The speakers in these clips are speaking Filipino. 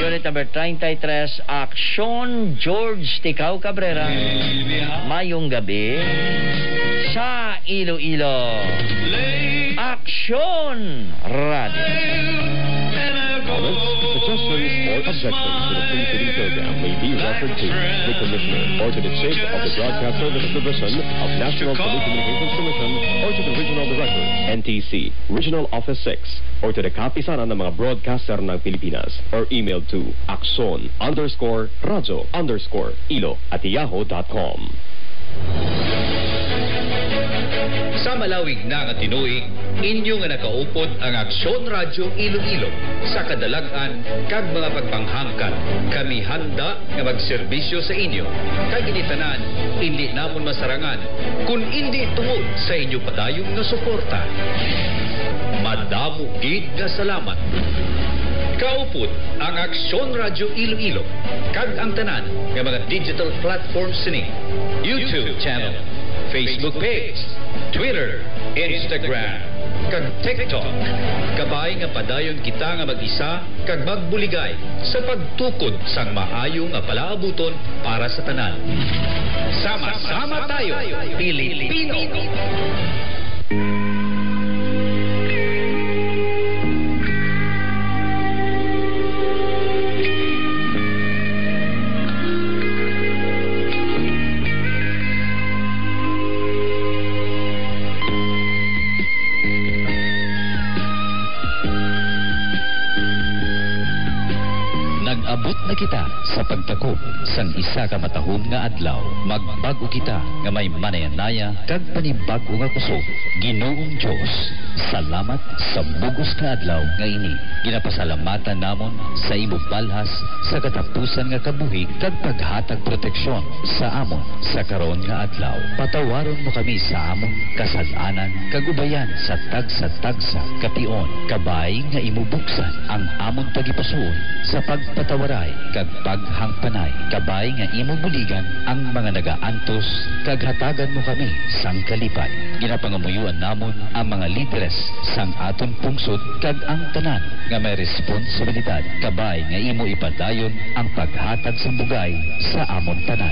Unit number 33, Aksyon George Ticao Cabrera. Mayong gabi sa Iloilo. Aksyon Radio. Suggestions or objections to the preceding program may be referred to the Commissioner or to the Chief of the Broadcast Service Division of National Telecommunications Commission or to the Regional Director, NTC, Regional Office 6, or to the kapisanan ng mga broadcaster ng Pilipinas, or email to akson_radyo_ilo@yahoo.com. Sa malawig na nga tinuig, inyo nga nakaupod ang Aksyon Radyo Iloilo. Sa kadalagan, kag mga pagpanghangkan, kami handa nga magserbisyo sa inyo. Kag initanan, hindi namon masarangan, kung hindi tungod sa inyo padayong nga suporta. Madamo gid nga salamat. Kaupod ang Aksyon Radyo Iloilo, kag ang tanan nga mga digital platforms sini, YouTube channel, Facebook page, Twitter, Instagram, kag TikTok. Kabay nga padayon kita nga mag-isa kag magbuligay sa pagtukod sang maayo nga palaabuton para sa tanan. Sama-sama tayo, Pilipino! Abot na kita sa pagtakop sang isa ka matahom nga adlaw. Magbago kita nga may manayanaya kag panibago nga kusog. Ginoong Diyos, salamat sa bugos ka adlaw nga ini. Ginapasalamatan namon sa imong balhas sa katapusan nga kabuhi kag paghatag proteksyon sa amon sa karon nga adlaw. Patawaron mo kami sa amon kasalanan kag ubayan sa tagsa-tagsa kapion. Kabay nga imubuksan ang amon pagipasuon sa pagpatawaray kag paghangpanay. Kabay nga imo buligan ang mga nagaantos kag hatagan mo kami sang kalipay. Ginapangamuyuan namon ang mga lideres sang aton pungsod kag ang tanan nga may responsibilidad. Kabay nga imo ipadayon ang paghatag sang bugay sa amon tanan.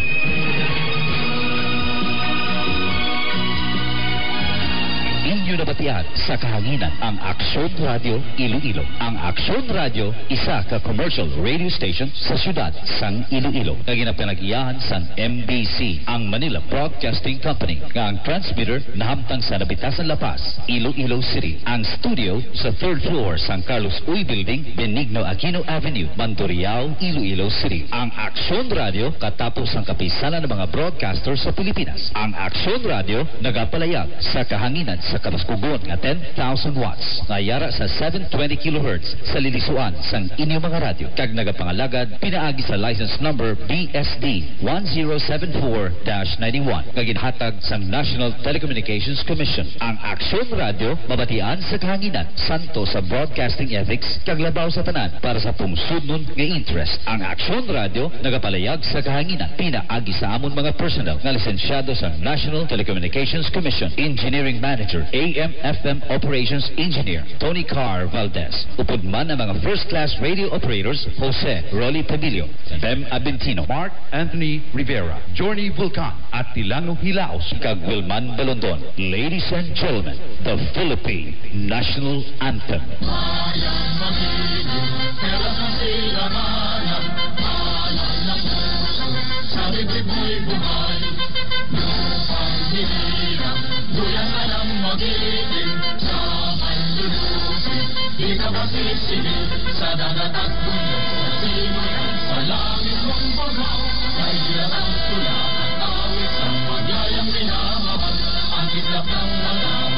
Inyo nabatian sa kahanginan ang Aksyon Radio Iloilo. Ang Aksyon Radio, isa ka commercial radio station sa syudad sang Iloilo. Na ginapinag-iyahan sa MBC, ang Manila Broadcasting Company. Nga ang transmitter nahamtang sa Nabitasan La Paz, Iloilo City. Ang studio sa 3rd floor San Carlos Uy Building, Benigno Aquino Avenue, Mandurriao, Iloilo City. Ang Aksyon Radio, katapos ang kapisanan ng mga broadcasters sa Pilipinas. Ang Aksyon Radio, nagapalayag sa kahanginan sa Kamaskugon nga 10,000 watts. Nayara sa 720 kHz sa lilisuan sang inyong mga radyo. Kag nagapangalagad, pinaagi sa license number BSD 1074-91. Kaginhatag sang National Telecommunications Commission. Ang Aksyon Radio, mabatian sa kahanginan, santo sa broadcasting ethics, kag labaw sa tanan para sa pungsudnon nga interest. Ang Aksyon Radio, nagapalayag sa kahanginan, pinaagi sa amon mga personnel nga lisensyado sa National Telecommunications Commission. Engineering Manager, AM/FM Operations Engineer Tony Carr Valdez. Upod man ang mga first-class radio operators Jose Rolly Pabilio, Bem Abentino, Mark Anthony Rivera, Johnny Vulcan at Tilano Hilaos, kag Wilman Balondon. Ladies and gentlemen, the Philippine National Anthem. Magitin sa manlulusin, di ka masisingil sa dagat at bundok. Sino yan sa langit mong bagaw? Ay ang tula at awit sa pagyayang minamahal, ang kitlap ng mga